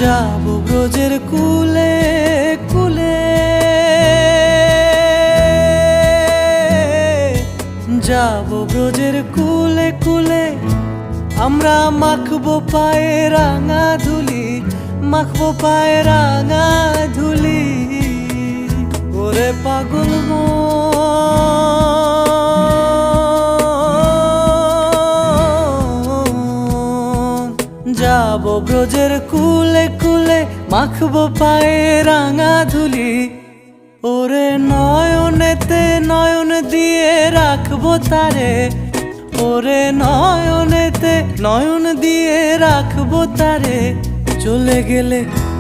যাব ব্রজের কুলে কুলে, যাব ব্রজের কুলে কুলে, আমরা মাখবো পায়ে রাঙা ধুলি, মাখবো পায়ে রাঙা ধুলি। ওরে পাগল মন, যাব ব্রজের কুলে কুলে, মাখবো পায়ে রাঙা ধুলি। ওরে নয়নেতে নয়ন দিয়ে রাখবো তারে, ওরে নয়নেতে নয়ন দিয়ে রাখবো তারে। চলে গেলে